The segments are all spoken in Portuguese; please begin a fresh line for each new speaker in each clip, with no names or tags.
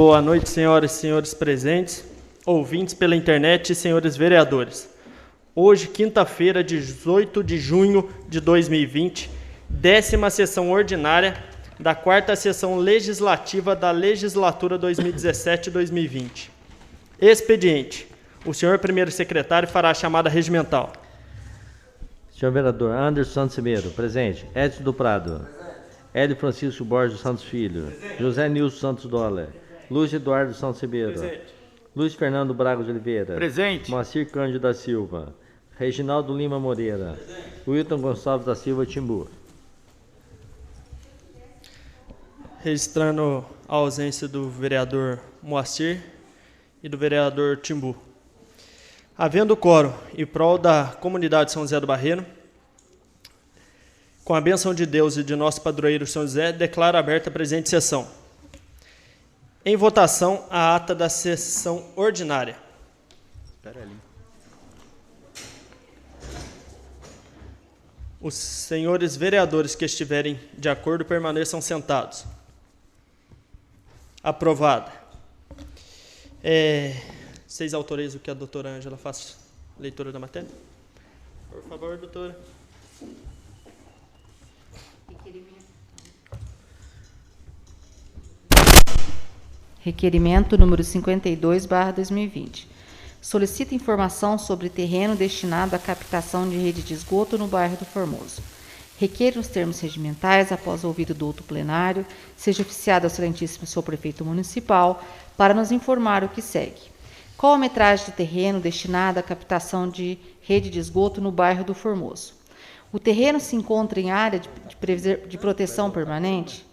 Boa noite, senhoras e senhores presentes, ouvintes pela internet e senhores vereadores. Hoje, quinta-feira, 18 de junho de 2020, 10ª sessão ordinária da 4ª sessão legislativa da legislatura 2017-2020. Expediente. O senhor primeiro secretário fará a chamada regimental.
Senhor vereador Anderson Santos Ribeiro, presente. Edson do Prado. Hélio Francisco Borges dos Santos Filho. Presente. José Nilson Santos Doller. Luiz Eduardo Santos Ribeiro. Presente. Luiz Fernando Braga de Oliveira.
Presente.
Moacir Cândido da Silva. Reginaldo Lima Moreira. Presente. Wilton Gonçalves da Silva Timbu.
Registrando a ausência do vereador Moacir e do vereador Timbu. Havendo quórum em prol da comunidade de São José do Barreiro, com a bênção de Deus e de nosso padroeiro São José, declaro aberta a presente sessão. Em votação, a ata da sessão ordinária.
Espera ali.
Os senhores vereadores que estiverem de acordo permaneçam sentados. Aprovada. Vocês autorizam que a doutora Ângela faça leitura da matéria? Por favor, doutora.
Requerimento número 52/2020. Solicita informação sobre terreno destinado à captação de rede de esgoto no bairro do Formoso. Requer nos termos regimentais, após ouvido do outro plenário, seja oficiado ao excelentíssimo senhor prefeito municipal para nos informar o que segue. Qual a metragem do terreno destinado à captação de rede de esgoto no bairro do Formoso? O terreno se encontra em área de proteção permanente?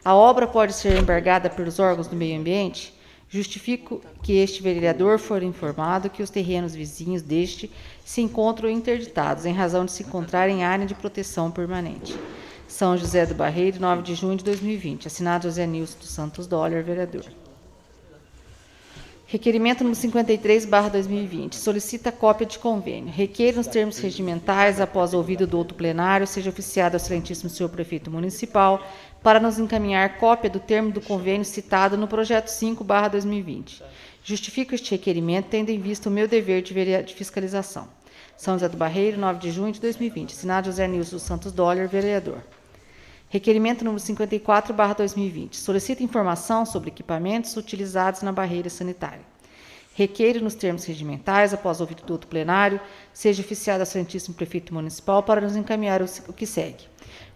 A obra pode ser embargada pelos órgãos do meio ambiente? Justifico que este vereador for informado que os terrenos vizinhos deste se encontram interditados, em razão de se encontrar em área de proteção permanente. São José do Barreiro, 9 de junho de 2020. Assinado José Nilson dos Santos Doller, vereador. Requerimento número 53/2020. Solicita cópia de convênio. Requer nos termos regimentais, após ouvido do outro plenário, seja oficiado ao excelentíssimo senhor prefeito municipal para nos encaminhar cópia do termo do convênio citado no projeto 5/2020. Justifico este requerimento, tendo em vista o meu dever de fiscalização. São José do Barreiro, 9 de junho de 2020. Assinado José Nilson dos Santos Doller, vereador. Requerimento número 54/2020. Solicita informação sobre equipamentos utilizados na barreira sanitária. Requeiro nos termos regimentais, após ouvido do outro plenário, seja oficiado ao excelentíssimo prefeito municipal para nos encaminhar o que segue.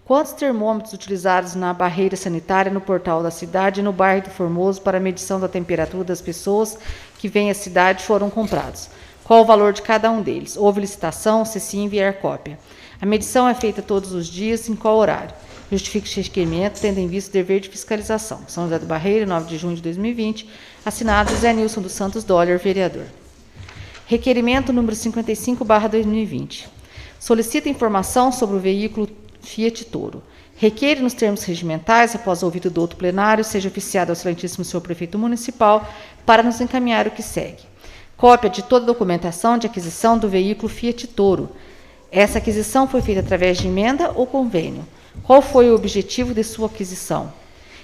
Quantos termômetros utilizados na barreira sanitária no portal da cidade e no bairro do Formoso para a medição da temperatura das pessoas que vêm à cidade foram comprados? Qual o valor de cada um deles? Houve licitação? Se sim, enviar cópia. A medição é feita todos os dias, em qual horário? Justifique este requerimento, tendo em vista o dever de fiscalização. São José do Barreiro, 9 de junho de 2020. Assinado José Nilson dos Santos Doller, vereador. Requerimento número 55/2020. Solicita informação sobre o veículo Fiat Toro. Requer nos termos regimentais, após ouvido do outro plenário, seja oficiado ao excelentíssimo senhor prefeito municipal para nos encaminhar o que segue. Cópia de toda a documentação de aquisição do veículo Fiat Toro. Essa aquisição foi feita através de emenda ou convênio? Qual foi o objetivo de sua aquisição?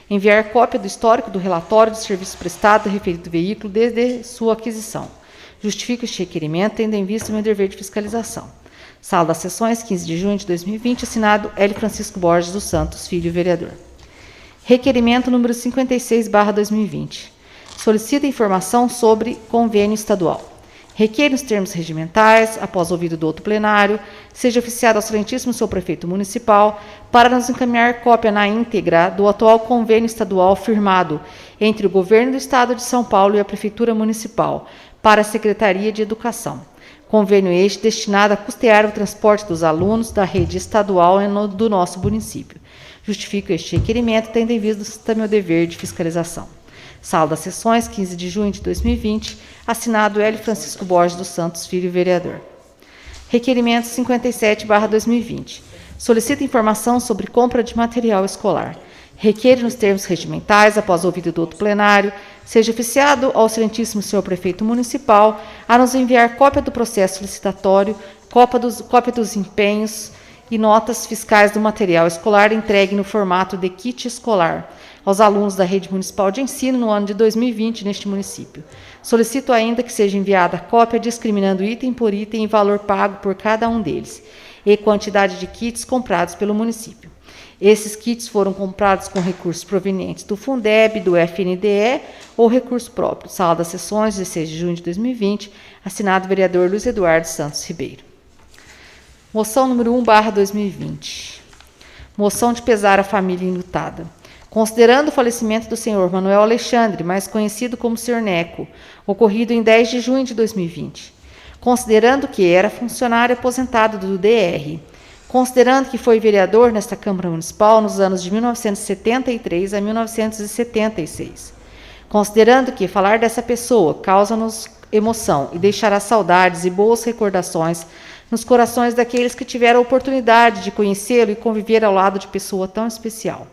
Enviar cópia do histórico do relatório de serviço prestado do referido veículo desde sua aquisição. Justifico este requerimento, tendo em vista o meu dever de fiscalização. Sala das Sessões, 15 de junho de 2020, assinado Hélio Francisco Borges dos Santos Filho, vereador. Requerimento número 56/2020. Solicita informação sobre convênio estadual. Requer nos termos regimentais, após ouvido do outro plenário, seja oficiado ao excelentíssimo senhor prefeito municipal para nos encaminhar cópia na íntegra do atual convênio estadual firmado entre o governo do estado de São Paulo e a prefeitura municipal para a Secretaria de Educação. Convênio este destinado a custear o transporte dos alunos da rede estadual do nosso município. Justifico este requerimento, tendo em vista meu dever de fiscalização. Sala das Sessões, 15 de junho de 2020, assinado Hélio Francisco Borges dos Santos Filho, vereador. Requerimento 57/2020. Solicita informação sobre compra de material escolar. Requer nos termos regimentais, após ouvido do outro plenário, seja oficiado ao excelentíssimo senhor prefeito municipal a nos enviar cópia do processo licitatório, cópia dos empenhos e notas fiscais do material escolar entregue no formato de kit escolar aos alunos da rede municipal de ensino no ano de 2020 neste município. Solicito ainda que seja enviada a cópia discriminando item por item e valor pago por cada um deles, e quantidade de kits comprados pelo município. Esses kits foram comprados com recursos provenientes do Fundeb, do FNDE ou recurso próprio. Sala das Sessões, 16 de junho de 2020, assinado vereador Luiz Eduardo Santos Ribeiro. Moção número 1/2020. Moção de pesar à família enlutada. Considerando o falecimento do senhor Manuel Alexandre, mais conhecido como Sr. Neco, ocorrido em 10 de junho de 2020. Considerando que era funcionário aposentado do DR. Considerando que foi vereador nesta Câmara Municipal nos anos de 1973 a 1976. Considerando que falar dessa pessoa causa-nos emoção e deixará saudades e boas recordações nos corações daqueles que tiveram a oportunidade de conhecê-lo e conviver ao lado de pessoa tão especial.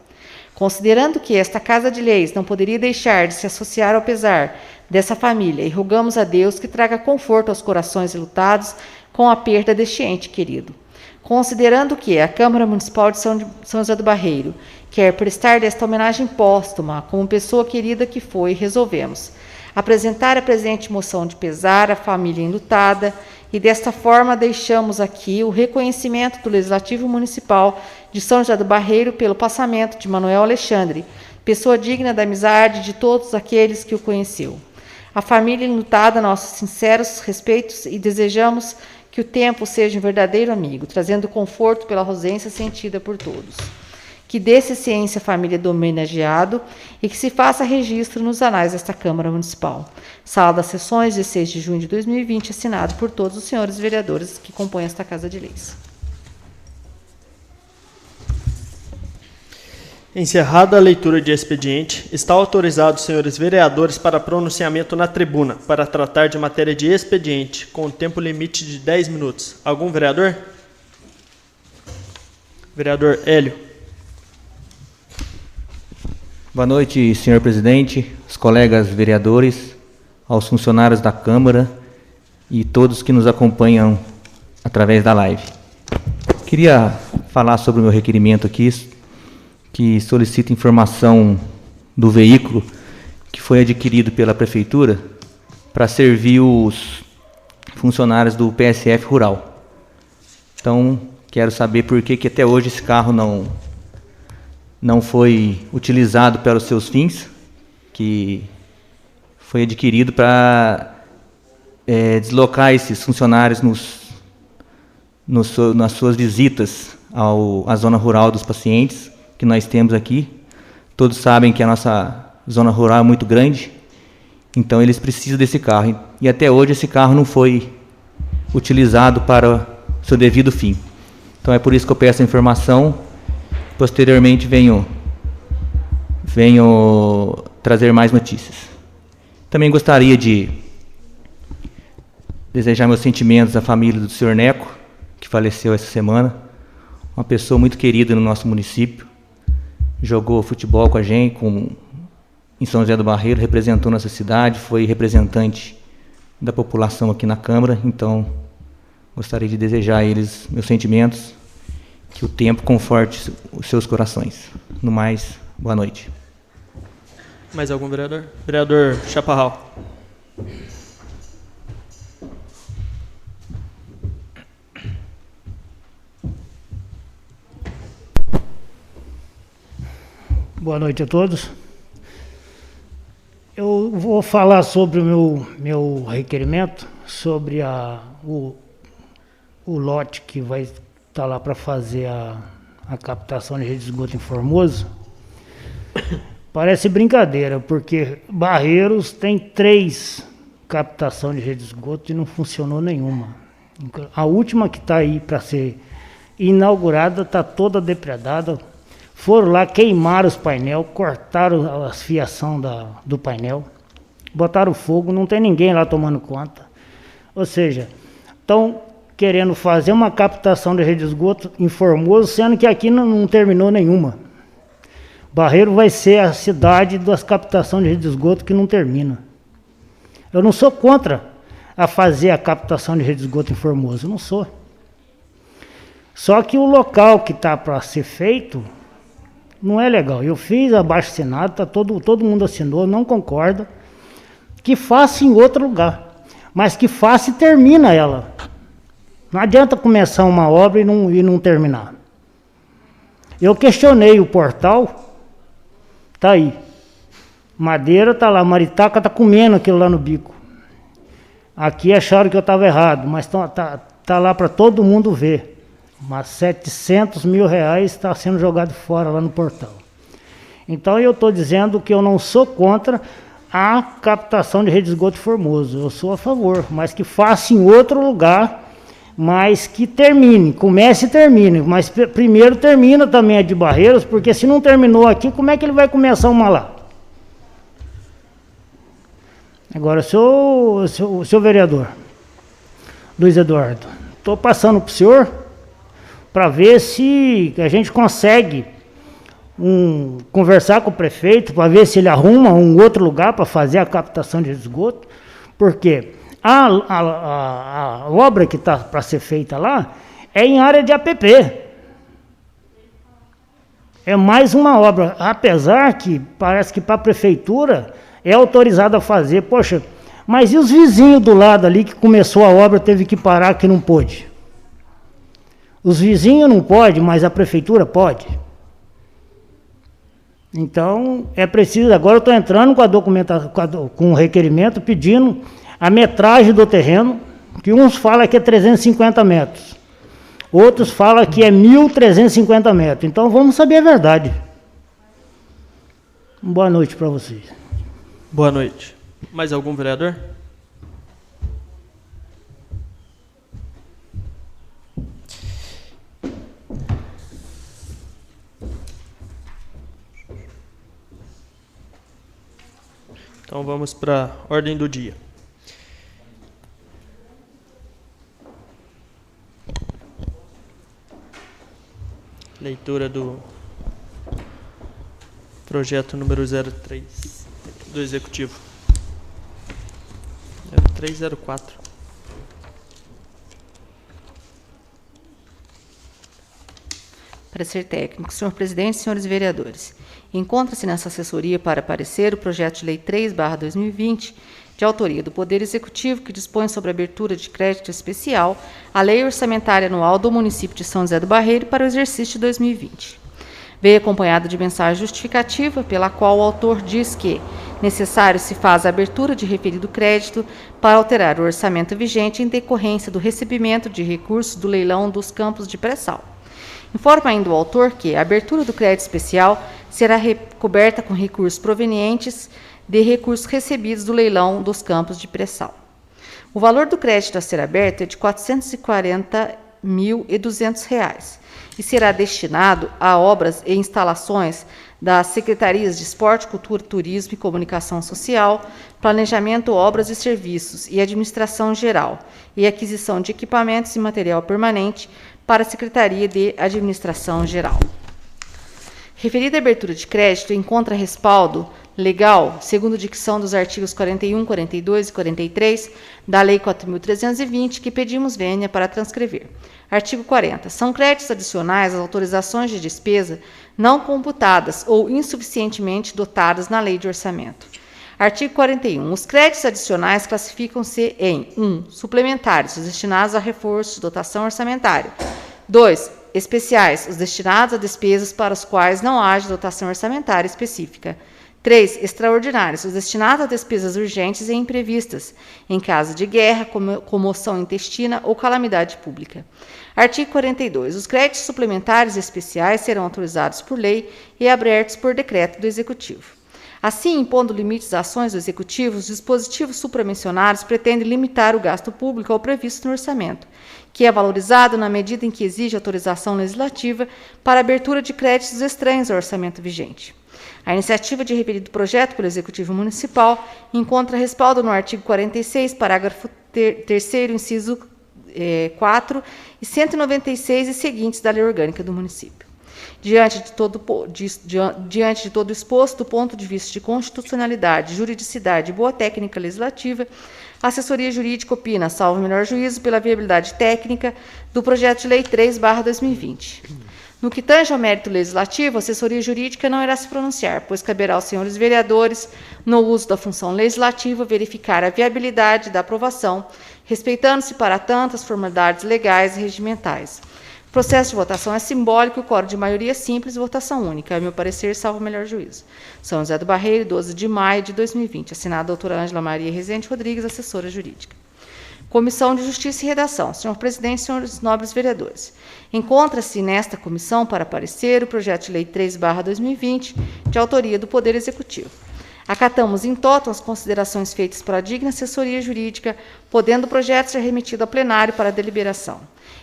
Considerando que esta Casa de Leis não poderia deixar de se associar ao pesar dessa família, e rogamos a Deus que traga conforto aos corações enlutados com a perda deste ente querido. Considerando que a Câmara Municipal de São José do Barreiro quer prestar desta homenagem póstuma como pessoa querida que foi, resolvemos apresentar a presente moção de pesar à família enlutada e desta forma deixamos aqui o reconhecimento do Legislativo Municipal de São José do Barreiro pelo passamento de Manuel Alexandre, pessoa digna da amizade de todos aqueles que o conheceu. A família enlutada, nossos sinceros respeitos e desejamos que o tempo seja um verdadeiro amigo, trazendo conforto pela ausência sentida por todos. Que dê-se ciência à família do homenageado e que se faça registro nos anais desta Câmara Municipal. Sala das Sessões, 16 de junho de 2020, assinado por todos os senhores vereadores que compõem esta Casa de Leis.
Encerrada a leitura de expediente, está autorizado os senhores vereadores para pronunciamento na tribuna, para tratar de matéria de expediente, com tempo limite de 10 minutos. Algum vereador? Vereador Hélio.
Boa noite, senhor presidente, os colegas vereadores, aos funcionários da Câmara e todos que nos acompanham através da live. Queria falar sobre o meu requerimento aqui, que solicita informação do veículo que foi adquirido pela Prefeitura para servir os funcionários do PSF Rural. Então, quero saber por que até hoje esse carro não foi utilizado para os seus fins, que foi adquirido para deslocar esses funcionários nas suas visitas à zona rural dos pacientes que nós temos aqui. Todos sabem que a nossa zona rural é muito grande, então eles precisam desse carro. E até hoje esse carro não foi utilizado para o seu devido fim. Então é por isso que eu peço a informação. Posteriormente venho trazer mais notícias. Também gostaria de desejar meus sentimentos à família do Sr. Neco, que faleceu essa semana. Uma pessoa muito querida no nosso município. Jogou futebol com a gente, em São José do Barreiro, representou nossa cidade, foi representante da população aqui na Câmara. Então, gostaria de desejar a eles meus sentimentos, que o tempo conforte os seus corações. No mais, boa noite.
Mais algum vereador? Vereador Chaparral.
Boa noite a todos. Eu vou falar sobre o meu requerimento, sobre o lote que vai estar lá para fazer a captação de rede de esgoto em Formoso. Parece brincadeira, porque Barreiros tem 3 captação de rede de esgoto e não funcionou nenhuma. A última que está aí para ser inaugurada está toda depredada. Foram lá, queimaram os painéis, cortaram a fiação do painel, botaram fogo, não tem ninguém lá tomando conta. Ou seja, estão querendo fazer uma captação de rede de esgoto em Formoso, sendo que aqui não terminou nenhuma. Barreiro vai ser a cidade das captações de rede de esgoto que não termina. Eu não sou contra a fazer a captação de rede de esgoto em Formoso, não sou. Só que o local que está para ser feito não é legal. Eu fiz abaixo-assinado, tá todo mundo assinou, não concorda. Que faça em outro lugar, mas que faça e termina ela. Não adianta começar uma obra e não terminar. Eu questionei o portal, tá aí. Madeira tá lá, maritaca tá comendo aquilo lá no bico. Aqui acharam que eu estava errado, mas tá lá para todo mundo ver. Mas 700 mil reais está sendo jogado fora lá no portal. Então eu estou dizendo que eu não sou contra a captação de rede de esgoto Formoso. Eu sou a favor, mas que faça em outro lugar, mas que termine, comece e termine. Mas primeiro termina também a de Barreiros, porque se não terminou aqui, como é que ele vai começar uma lá? Agora, seu vereador, Luiz Eduardo, estou passando para o senhor para ver se a gente consegue conversar com o prefeito, para ver se ele arruma um outro lugar para fazer a captação de esgoto, porque a obra que está para ser feita lá é em área de APP. É mais uma obra, apesar que parece que para a prefeitura é autorizado a fazer. Poxa, mas e os vizinhos do lado ali que começou a obra, teve que parar, que não pôde? Os vizinhos não podem, mas a prefeitura pode. Então, é preciso, agora eu estou entrando com a documentação, com o requerimento, pedindo a metragem do terreno, que uns falam que é 350 metros, outros falam que é 1.350 metros. Então, vamos saber a verdade. Boa noite para vocês.
Boa noite. Mais algum vereador? Então vamos para a ordem do dia. Leitura do projeto número 03 do Executivo. 0304.
Parecer técnico. Senhor presidente, senhores vereadores, encontra-se nessa assessoria para parecer o projeto de lei 3/2020, de autoria do Poder Executivo, que dispõe sobre a abertura de crédito especial à Lei Orçamentária Anual do município de São José do Barreiro para o exercício de 2020. Veio acompanhado de mensagem justificativa, pela qual o autor diz que necessário se faz a abertura de referido crédito para alterar o orçamento vigente em decorrência do recebimento de recursos do leilão dos campos de pré-sal. Informa ainda o autor que a abertura do crédito especial será recoberta com recursos provenientes de recursos recebidos do leilão dos campos de pré-sal. O valor do crédito a ser aberto é de R$ 440.200 e será destinado a obras e instalações das Secretarias de Esporte, Cultura, Turismo e Comunicação Social, Planejamento, Obras e Serviços e Administração Geral e aquisição de equipamentos e material permanente para a Secretaria de Administração Geral. Referida abertura de crédito encontra respaldo legal, segundo dicção dos artigos 41, 42 e 43 da Lei 4.320, que pedimos vênia para transcrever. Artigo 40. São créditos adicionais às autorizações de despesa não computadas ou insuficientemente dotadas na Lei de Orçamento. Artigo 41. Os créditos adicionais classificam-se em 1. Suplementares, os destinados a reforço de dotação orçamentária. 2. Especiais, os destinados a despesas para os quais não haja dotação orçamentária específica. 3. Extraordinários, os destinados a despesas urgentes e imprevistas, em caso de guerra, comoção intestina ou calamidade pública. Artigo 42. Os créditos suplementares e especiais serão autorizados por lei e abertos por decreto do Executivo. Assim, impondo limites às ações do Executivo, os dispositivos supramencionados pretendem limitar o gasto público ao previsto no orçamento, que é valorizado na medida em que exige autorização legislativa para abertura de créditos estranhos ao orçamento vigente. A iniciativa de referido projeto pelo Executivo Municipal encontra respaldo no artigo 46, parágrafo 3º, inciso 4 e 196 e seguintes da Lei Orgânica do Município. Diante de todo o exposto, do ponto de vista de constitucionalidade, juridicidade e boa técnica legislativa, a assessoria jurídica opina, salvo o melhor juízo, pela viabilidade técnica do projeto de lei 3/2020. No que tange ao mérito legislativo, a assessoria jurídica não irá se pronunciar, pois caberá aos senhores vereadores, no uso da função legislativa, verificar a viabilidade da aprovação, respeitando-se para tanto as formalidades legais e regimentais. O processo de votação é simbólico, o quórum de maioria simples e votação única. É meu parecer, salvo o melhor juízo. São José do Barreiro, 12 de maio de 2020. Assinado a doutora Ângela Maria Rezende Rodrigues, assessora jurídica. Comissão de Justiça e Redação. Senhor presidente, senhores nobres vereadores. Encontra-se nesta comissão para parecer o projeto de lei 3/2020, de autoria do Poder Executivo. Acatamos em toto as considerações feitas pela digna assessoria jurídica, podendo o projeto ser remetido a plenário para deliberação.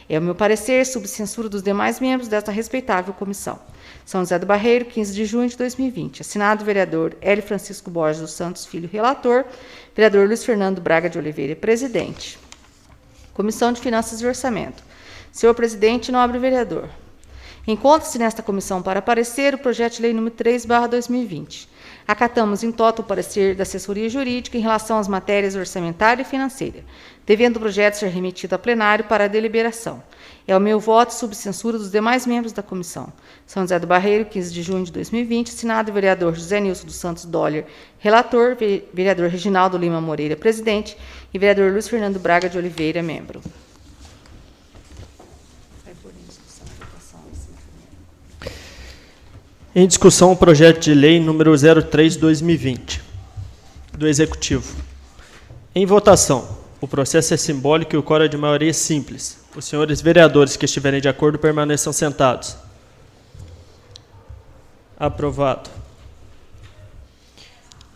É o meu parecer, sob censura dos demais membros desta respeitável comissão. São José do Barreiro, 15 de junho de 2020. Assinado o vereador Hélio Francisco Borges dos Santos Filho, relator. Vereador Luiz Fernando Braga de Oliveira, presidente. Comissão de Finanças e Orçamento. Senhor presidente, nobre vereador. Encontra-se nesta comissão para parecer o projeto de lei número 3/2020. Acatamos em toto o parecer da assessoria jurídica em relação às matérias orçamentária e financeira, devendo o projeto ser remetido a plenário para a deliberação. É o meu voto sob censura dos demais membros da comissão. São José do Barreiro, 15 de junho de 2020, assinado o vereador José Nilson dos Santos Doller, relator, vereador Reginaldo Lima Moreira, presidente, e vereador Luiz Fernando Braga de Oliveira, membro.
Em discussão, o projeto de lei número 03/2020, do Executivo. Em votação, o processo é simbólico e o quórum é de maioria simples. Os senhores vereadores que estiverem de acordo permaneçam sentados. Aprovado.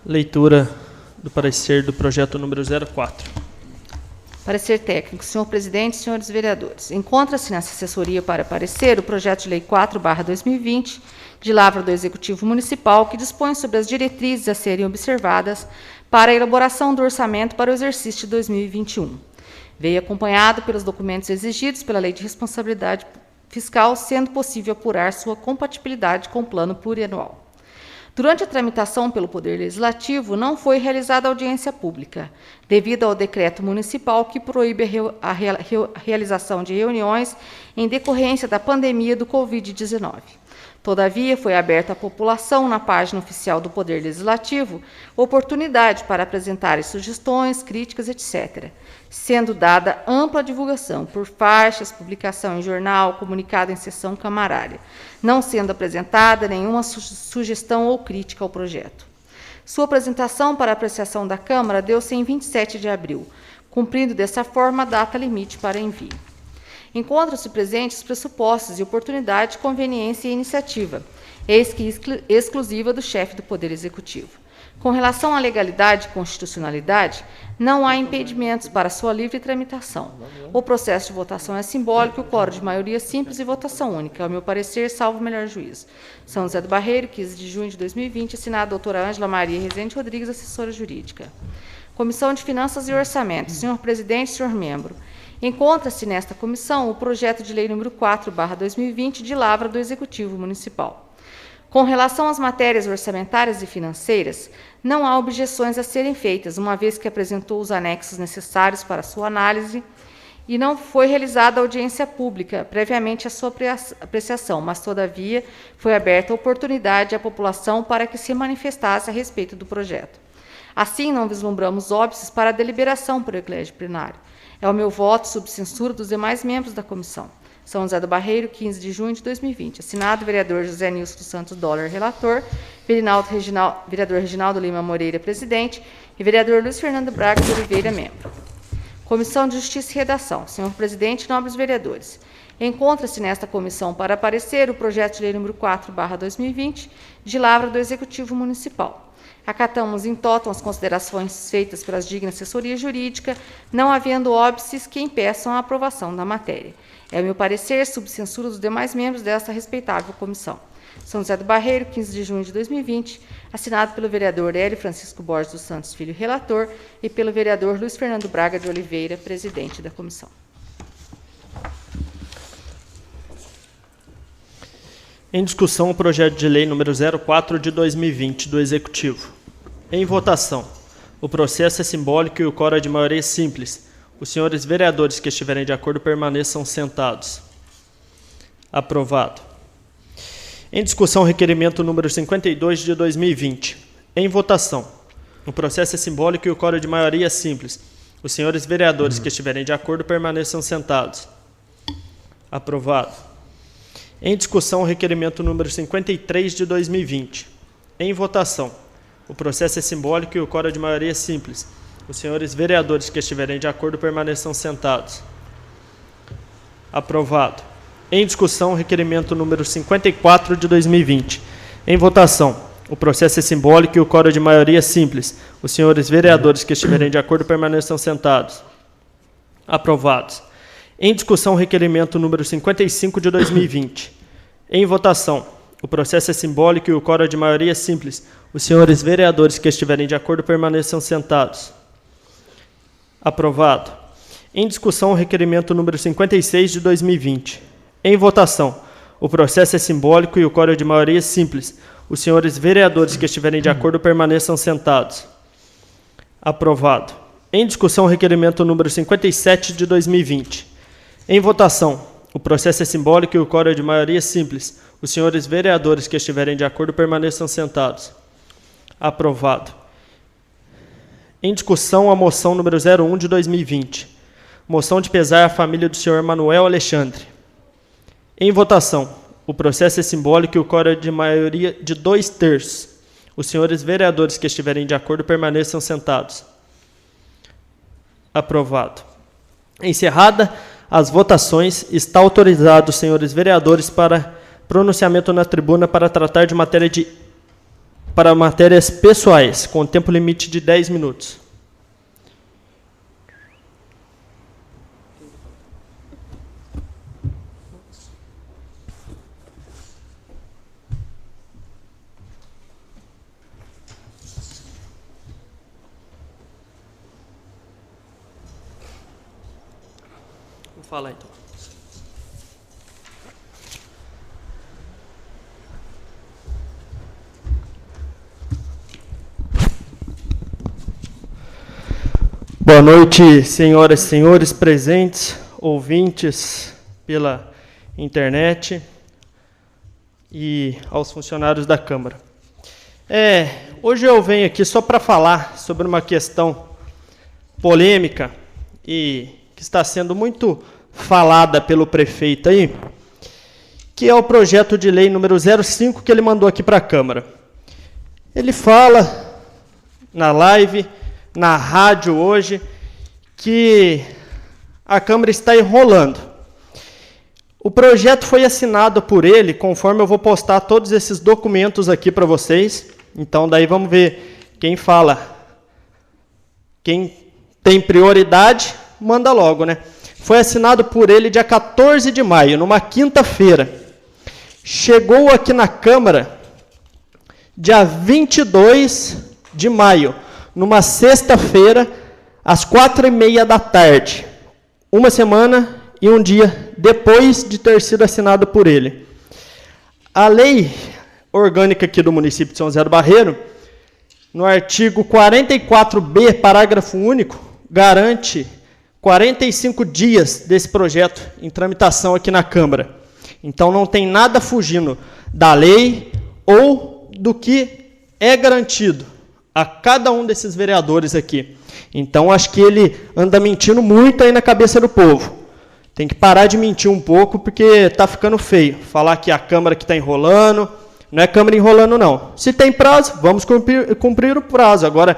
Leitura do parecer do projeto número 04.
Parecer técnico. Senhor presidente, senhores vereadores. Encontra-se nessa assessoria para parecer o projeto de lei 4/2020, de lavra do Executivo Municipal, que dispõe sobre as diretrizes a serem observadas para a elaboração do orçamento para o exercício de 2021. Veio acompanhado pelos documentos exigidos pela Lei de Responsabilidade Fiscal, sendo possível apurar sua compatibilidade com o plano plurianual. Durante a tramitação pelo Poder Legislativo, não foi realizada audiência pública, devido ao decreto municipal que proíbe a realização de reuniões em decorrência da pandemia do Covid-19. Todavia, foi aberta à população, na página oficial do Poder Legislativo, oportunidade para apresentarem sugestões, críticas, etc., sendo dada ampla divulgação por faixas, publicação em jornal, comunicado em sessão camarária, não sendo apresentada nenhuma sugestão ou crítica ao projeto. Sua apresentação para apreciação da Câmara deu-se em 27 de abril, cumprindo dessa forma a data limite para envio. Encontram-se presentes os pressupostos e oportunidade de conveniência e iniciativa, eis que exclusiva do chefe do Poder Executivo. Com relação à legalidade e constitucionalidade, não há impedimentos para sua livre tramitação. O processo de votação é simbólico, o quórum de maioria simples e votação única, ao meu parecer, salvo o melhor juízo. São José do Barreiro, 15 de junho de 2020, assinado a doutora Ângela Maria Rezende Rodrigues, assessora jurídica. Comissão de Finanças e Orçamento. Senhor presidente, senhor membro. Encontra-se nesta comissão o projeto de lei número 4/2020, de lavra do Executivo Municipal. Com relação às matérias orçamentárias e financeiras, não há objeções a serem feitas, uma vez que apresentou os anexos necessários para sua análise e não foi realizada audiência pública previamente à sua apreciação, mas, todavia, foi aberta a oportunidade à população para que se manifestasse a respeito do projeto. Assim, não vislumbramos óbices para a deliberação por eclésio plenário. É o meu voto sob censura dos demais membros da comissão. São José do Barreiro, 15 de junho de 2020. Assinado o vereador José Nilson dos Santos Doller, relator, vereador Reginaldo Lima Moreira, presidente, e vereador Luiz Fernando Braga de Oliveira, membro. Comissão de Justiça e Redação. Senhor presidente, nobres vereadores. Encontra-se nesta comissão para parecer o projeto de lei número 4/2020, de lavra do Executivo Municipal. Acatamos em toto as considerações feitas pelas dignas assessoria jurídica, não havendo óbices que impeçam a aprovação da matéria. É o meu parecer, sob censura dos demais membros desta respeitável comissão. São José do Barreiro, 15 de junho de 2020, assinado pelo vereador Hélio Francisco Borges dos Santos Filho, relator, e pelo vereador Luiz Fernando Braga de Oliveira, presidente da comissão.
Em discussão, o projeto de lei número 04 de 2020 do Executivo. Em votação. O processo é simbólico e o quórum é de maioria simples. Os senhores vereadores que estiverem de acordo permaneçam sentados. Aprovado. Em discussão, requerimento número 52 de 2020. Em votação. O processo é simbólico e o quórum é de maioria simples. Os senhores vereadores que estiverem de acordo permaneçam sentados. Aprovado. Em discussão, o requerimento número 53 de 2020. Em votação. O processo é simbólico e o quórum é de maioria simples. Os senhores vereadores que estiverem de acordo permaneçam sentados. Aprovado. Em discussão, o requerimento número 54 de 2020. Em votação. O processo é simbólico e o quórum é de maioria simples. Os senhores vereadores que estiverem de acordo permaneçam sentados. Aprovados. Em discussão, o requerimento número 55 de 2020. Em votação. O processo é simbólico e o quórum é de maioria simples. Os senhores vereadores que estiverem de acordo permaneçam sentados. Aprovado. Em discussão, o requerimento número 56 de 2020. Em votação. O processo é simbólico e o quórum é de maioria simples. Os senhores vereadores que estiverem de acordo permaneçam sentados. Aprovado. Em discussão, o requerimento número 57 de 2020. Em votação. O processo é simbólico e o quórum é de maioria simples. Os senhores vereadores que estiverem de acordo permaneçam sentados. Aprovado. Em discussão, a moção número 01 de 2020. Moção de pesar à família do senhor Manuel Alexandre. Em votação. O processo é simbólico e o quórum é de maioria de 2/3. Os senhores vereadores que estiverem de acordo permaneçam sentados. Aprovado. Encerrada as votações, está autorizado os senhores vereadores para pronunciamento na tribuna para tratar de matérias pessoais, com tempo limite de 10 minutos. Vou falar então. Boa noite, senhoras e senhores presentes, ouvintes pela internet e aos funcionários da Câmara. Hoje eu venho aqui só para falar sobre uma questão polêmica e que está sendo muito falada pelo prefeito aí, que é o projeto de lei número 05 que ele mandou aqui para a Câmara. Ele fala na live, na rádio hoje, que a Câmara está enrolando. O projeto foi assinado por ele, conforme eu vou postar todos esses documentos aqui para vocês. Então, daí vamos ver quem fala. Quem tem prioridade, manda logo, né? Foi assinado por ele dia 14 de maio, numa quinta-feira. Chegou aqui na Câmara dia 22 de maio, numa sexta-feira, às 4h30 da tarde. Uma semana e um dia depois de ter sido assinado por ele. A lei orgânica aqui do município de São José do Barreiro, no artigo 44b, parágrafo único, garante 45 dias desse projeto em tramitação aqui na Câmara. Então não tem nada fugindo da lei ou do que é garantido a cada um desses vereadores aqui. Então acho que ele anda mentindo muito aí na cabeça do povo. Tem que parar de mentir um pouco, porque está ficando feio. Falar que a Câmara que está enrolando, não é Câmara enrolando não. Se tem prazo, vamos cumprir o prazo. Agora,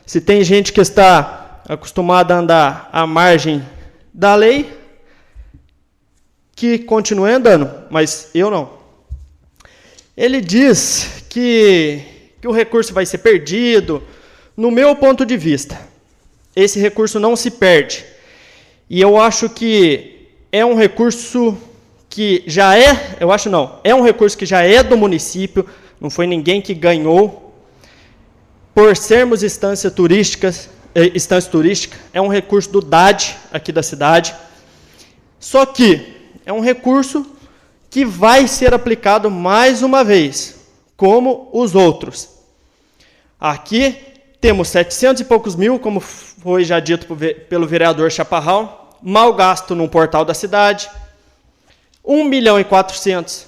se tem gente que está acostumada a andar à margem da lei, que continue andando, mas eu não. Ele diz que o recurso vai ser perdido. No meu ponto de vista, esse recurso não se perde. E eu acho que é um recurso que já é, é um recurso que já é do município, não foi ninguém que ganhou. Por sermos instância turística, é um recurso do DAD aqui da cidade. Só que é um recurso que vai ser aplicado mais uma vez, como os outros. Aqui temos 700 e poucos mil, como foi já dito pelo vereador Chaparral, mal gasto num portal da cidade, 1.400.000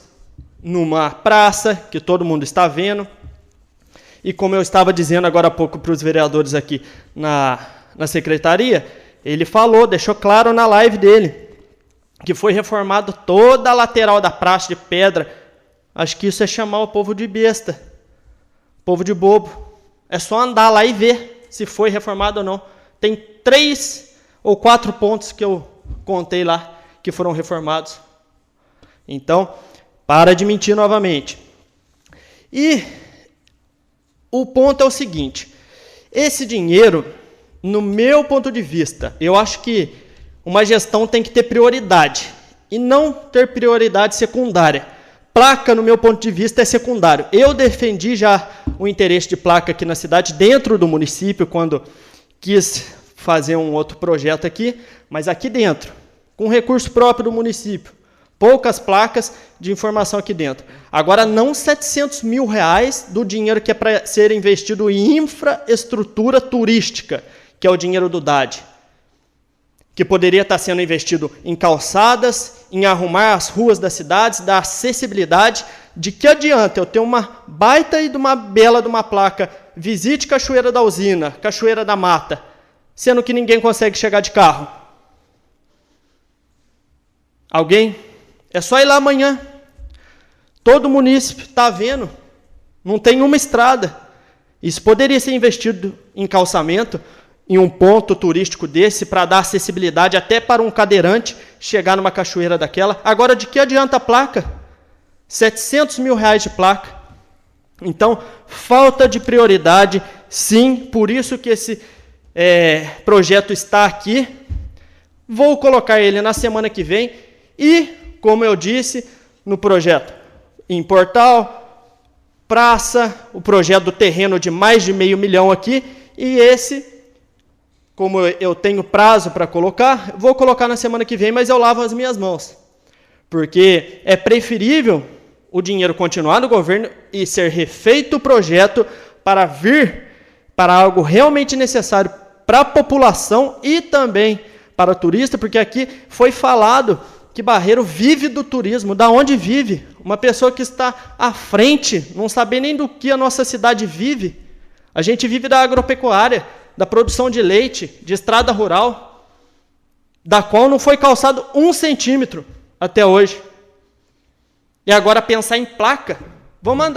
numa praça, que todo mundo está vendo, e como eu estava dizendo agora há pouco para os vereadores aqui na secretaria, ele falou, deixou claro na live dele, que foi reformado toda a lateral da praça de pedra. Acho que isso é chamar o povo de besta, povo de bobo. É só andar lá e ver se foi reformado ou não. Tem 3 ou 4 pontos que eu contei lá que foram reformados. Então, para de mentir novamente. E o ponto é o seguinte, esse dinheiro, no meu ponto de vista, eu acho que uma gestão tem que ter prioridade e não ter prioridade secundária. Placa, no meu ponto de vista, é secundário. Eu defendi já o interesse de placa aqui na cidade, dentro do município, quando quis fazer um outro projeto aqui, mas aqui dentro, com recurso próprio do município. Poucas placas de informação aqui dentro. Agora, não 700 mil reais do dinheiro que é para ser investido em infraestrutura turística, que é o dinheiro do DAD, que poderia estar sendo investido em calçadas, em arrumar as ruas das cidades, da acessibilidade. De que adianta eu ter uma baita e de uma bela de uma placa, visite Cachoeira da Usina, Cachoeira da Mata, sendo que ninguém consegue chegar de carro? Alguém? É só ir lá amanhã. Todo município está vendo. Não tem uma estrada. Isso poderia ser investido em calçamento, em um ponto turístico desse, para dar acessibilidade até para um cadeirante chegar numa cachoeira daquela. Agora, de que adianta a placa? 700 mil reais de placa. Então, falta de prioridade, sim. Por isso que esse projeto está aqui. Vou colocar ele na semana que vem e, como eu disse, no projeto em portal, praça, o projeto do terreno de mais de R$500 mil aqui, e esse, como eu tenho prazo para colocar, vou colocar na semana que vem, mas eu lavo as minhas mãos. Porque é preferível o dinheiro continuar no governo e ser refeito o projeto para vir para algo realmente necessário para a população e também para o turista, porque aqui foi falado que Barreiro vive do turismo. Da onde vive? Uma pessoa que está à frente, não sabe nem do que a nossa cidade vive. A gente vive da agropecuária, da produção de leite, de estrada rural, da qual não foi calçado 1 centímetro até hoje. E agora pensar em placa, vamos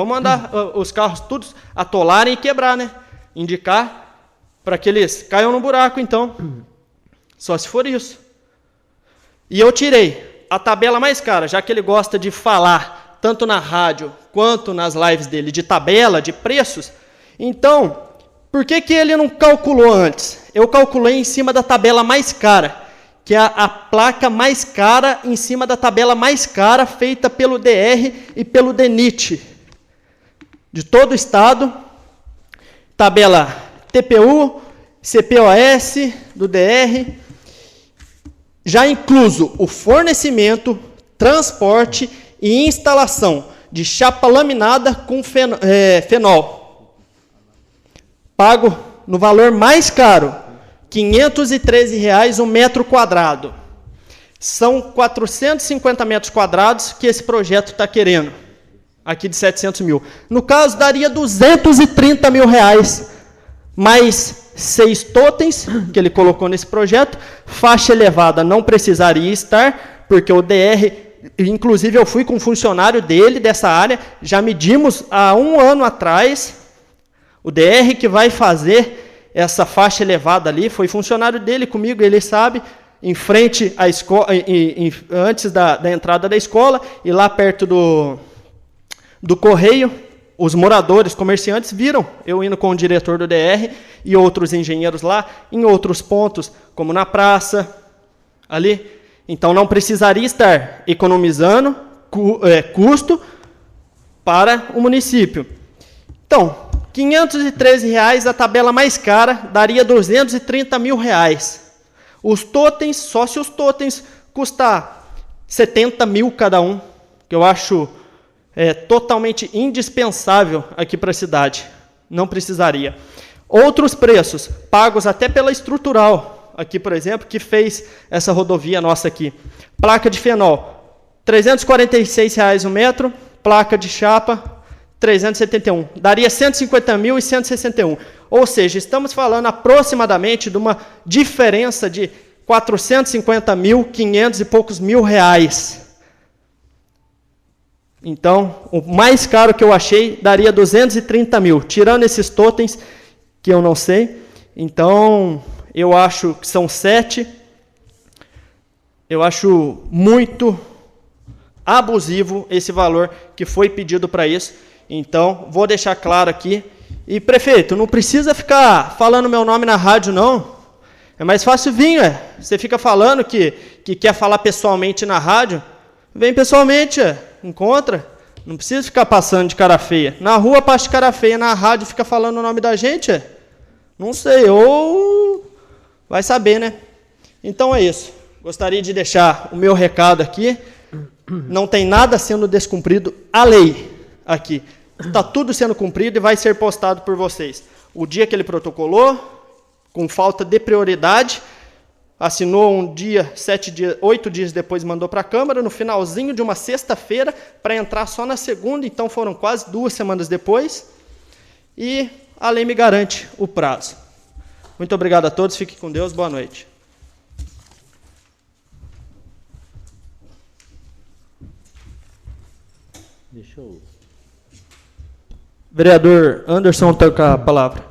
mandar os carros todos atolarem e quebrar, né? Indicar para que eles caiam no buraco, então. Só se for isso. E eu tirei a tabela mais cara, já que ele gosta de falar, tanto na rádio quanto nas lives dele, de tabela, de preços. Então, por que ele não calculou antes? Eu calculei em cima da tabela mais cara, que é a placa mais cara em cima da tabela mais cara, feita pelo DR e pelo DENIT, de todo o estado. Tabela TPU, CPOS do DR, já incluso o fornecimento, transporte e instalação de chapa laminada com fenol. Pago no valor mais caro, R$ 513 um metro quadrado. São 450 metros quadrados que esse projeto está querendo, aqui de 700 mil. No caso, daria R$ 230 mil, mais 6 totens que ele colocou nesse projeto. Faixa elevada não precisaria estar, porque o DR, inclusive eu fui com um funcionário dele, dessa área, já medimos há 1 ano atrás. O DR que vai fazer essa faixa elevada ali, foi funcionário dele comigo, ele sabe, em frente à escola, antes da entrada da escola, e lá perto do correio, os moradores, comerciantes, viram eu indo com o diretor do DR e outros engenheiros lá, em outros pontos, como na praça, ali. Então, não precisaria estar economizando custo para o município. Então, R$ 513 a tabela mais cara, daria R$ 230 mil. Os totens, só se os totens custar 70 mil cada um, que eu acho totalmente indispensável aqui para a cidade. Não precisaria. Outros preços, pagos até pela estrutural, aqui, por exemplo, que fez essa rodovia nossa aqui. Placa de fenol, R$ 346 o metro, placa de chapa, 371. Daria 150 mil e 161. Ou seja, estamos falando aproximadamente de uma diferença de 450 mil, 500 e poucos mil reais. Então, o mais caro que eu achei daria 230 mil, tirando esses totens que eu não sei. Então, eu acho que são 7. Eu acho muito abusivo esse valor que foi pedido para isso. Então, vou deixar claro aqui. E, prefeito, não precisa ficar falando meu nome na rádio, não. É mais fácil vir, Você fica falando que quer falar pessoalmente na rádio. Vem pessoalmente, encontra. Não precisa ficar passando de cara feia. Na rua passa de cara feia, na rádio fica falando o nome da gente, Não sei, ou vai saber, né? Então é isso. Gostaria de deixar o meu recado aqui. Não tem nada sendo descumprido. A lei aqui. Está tudo sendo cumprido e vai ser postado por vocês. O dia que ele protocolou, com falta de prioridade, assinou um dia, 8 dias depois mandou para a Câmara, no finalzinho de uma sexta-feira, para entrar só na segunda, então foram quase 2 semanas depois, e a lei me garante o prazo. Muito obrigado a todos, fiquem com Deus, boa noite.
Deixa eu...
Vereador Anderson, toca a palavra.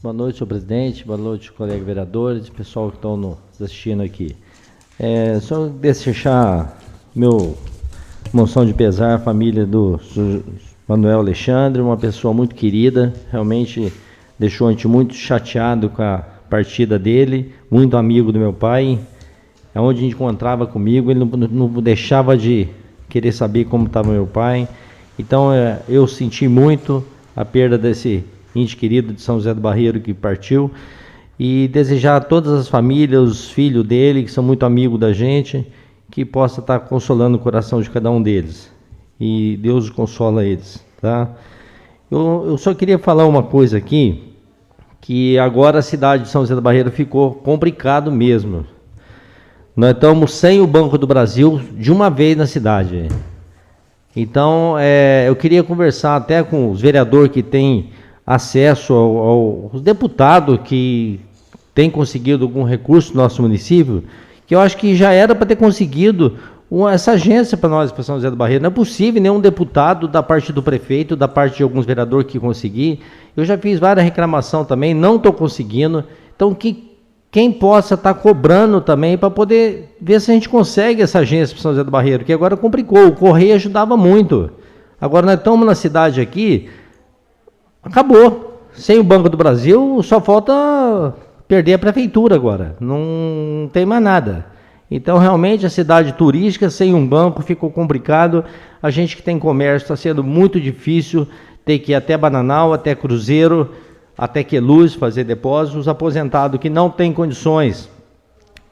Boa noite, senhor presidente. Boa noite, colegas vereadores, pessoal que estão nos assistindo aqui. Só deixar meu moção de pesar à família do Manuel Alexandre, uma pessoa muito querida, realmente deixou a gente muito chateado com a partida dele, muito amigo do meu pai. Onde a gente encontrava comigo, ele não deixava de querer saber como estava meu pai. Então, eu senti muito a perda desse ente querido de São José do Barreiro que partiu, e desejar a todas as famílias, os filhos dele, que são muito amigos da gente, que possa estar consolando o coração de cada um deles. E Deus consola eles, tá? Eu só queria falar uma coisa aqui, que agora a cidade de São José do Barreiro ficou complicado mesmo. Nós estamos sem o Banco do Brasil de uma vez na cidade. Então, eu queria conversar até com os vereadores que têm acesso aos deputados que têm conseguido algum recurso no nosso município, que eu acho que já era para ter conseguido essa agência para nós, para São José do Barreiro. Não é possível nenhum deputado da parte do prefeito, da parte de alguns vereadores que conseguir. Eu já fiz várias reclamações também, não estou conseguindo. Então, quem possa estar cobrando também para poder ver se a gente consegue essa agência para São José do Barreiro, que agora complicou, o Correio ajudava muito. Agora nós estamos na cidade aqui, acabou. Sem o Banco do Brasil, só falta perder a prefeitura agora, não tem mais nada. Então realmente a cidade turística sem um banco ficou complicado, a gente que tem comércio está sendo muito difícil, ter que ir até Bananal, até Cruzeiro, até Queluz fazer depósitos, os aposentados que não têm condições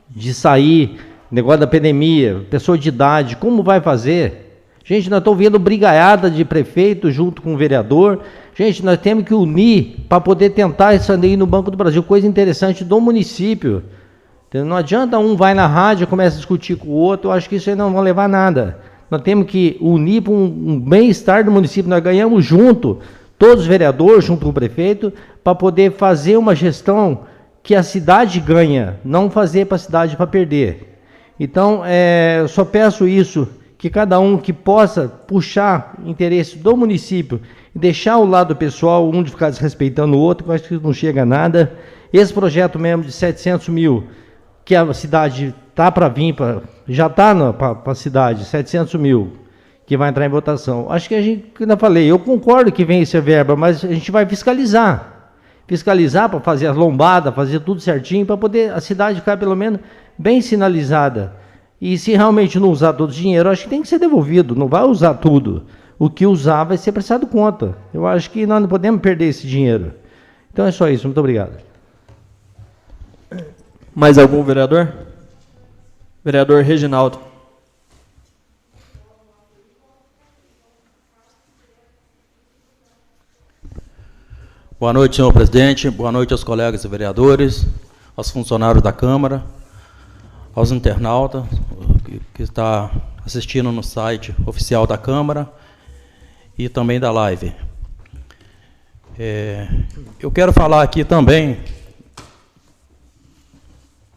de sair, negócio da pandemia, pessoa de idade, como vai fazer? Gente, nós estamos vendo brigaiada de prefeito junto com o vereador, gente, nós temos que unir para poder tentar isso aí no Banco do Brasil, coisa interessante do município. Não adianta um vai na rádio e começa a discutir com o outro, eu acho que isso aí não vai levar a nada. Nós temos que unir para um bem-estar do município, nós ganhamos junto, todos os vereadores, junto com o prefeito, para poder fazer uma gestão que a cidade ganha, não fazer para a cidade para perder. Então, eu só peço isso, que cada um que possa puxar interesse do município e deixar o lado pessoal, um de ficar desrespeitando o outro, que eu acho que não chega a nada. Esse projeto mesmo de 700 mil, que a cidade está para vir, já está para a cidade, 700 mil, que vai entrar em votação. Acho que a gente, como eu falei, eu concordo que vem essa verba, mas a gente vai fiscalizar. Fiscalizar para fazer as lombadas, fazer tudo certinho, para poder a cidade ficar pelo menos bem sinalizada. E se realmente não usar todo o dinheiro, acho que tem que ser devolvido, não vai usar tudo. O que usar vai ser prestado conta. Eu acho que nós não podemos perder esse dinheiro. Então é só isso, muito obrigado.
Mais algum vereador? Vereador Reginaldo.
Boa noite, senhor presidente. Boa noite aos colegas vereadores, aos funcionários da Câmara, aos internautas que está assistindo no site oficial da Câmara e também da live. Eu quero falar aqui também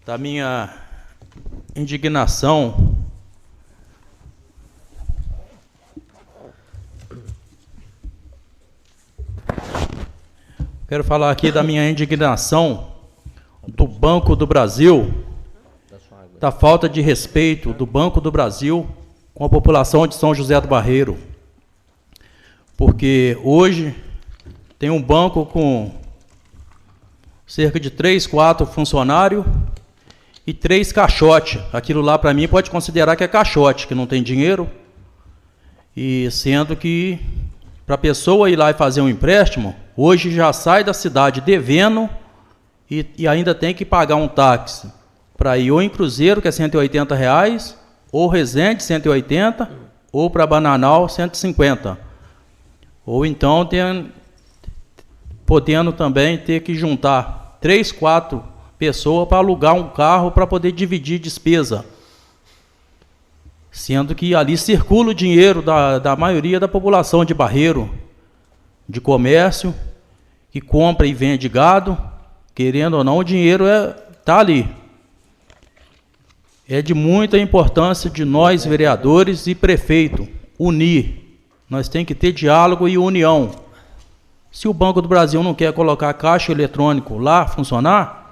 da minha indignação do Banco do Brasil, da falta de respeito do Banco do Brasil com a população de São José do Barreiro. Porque hoje tem um banco com cerca de 3, 4 funcionários e 3 caixotes. Aquilo lá, para mim, pode considerar que é caixote, que não tem dinheiro. E sendo que, para a pessoa ir lá e fazer um empréstimo, hoje já sai da cidade devendo e ainda tem que pagar um táxi para ir ou em Cruzeiro, que é R$180, ou Resende, 180, ou para Bananal, 150. Ou então podendo também ter que juntar 3, 4 pessoas para alugar um carro para poder dividir despesa. Sendo que ali circula o dinheiro da maioria da população de Barreiro, de comércio, que compra e vende gado, querendo ou não, o dinheiro está ali. É de muita importância de nós, vereadores e prefeito, unir. Nós temos que ter diálogo e união. Se o Banco do Brasil não quer colocar caixa eletrônico lá funcionar,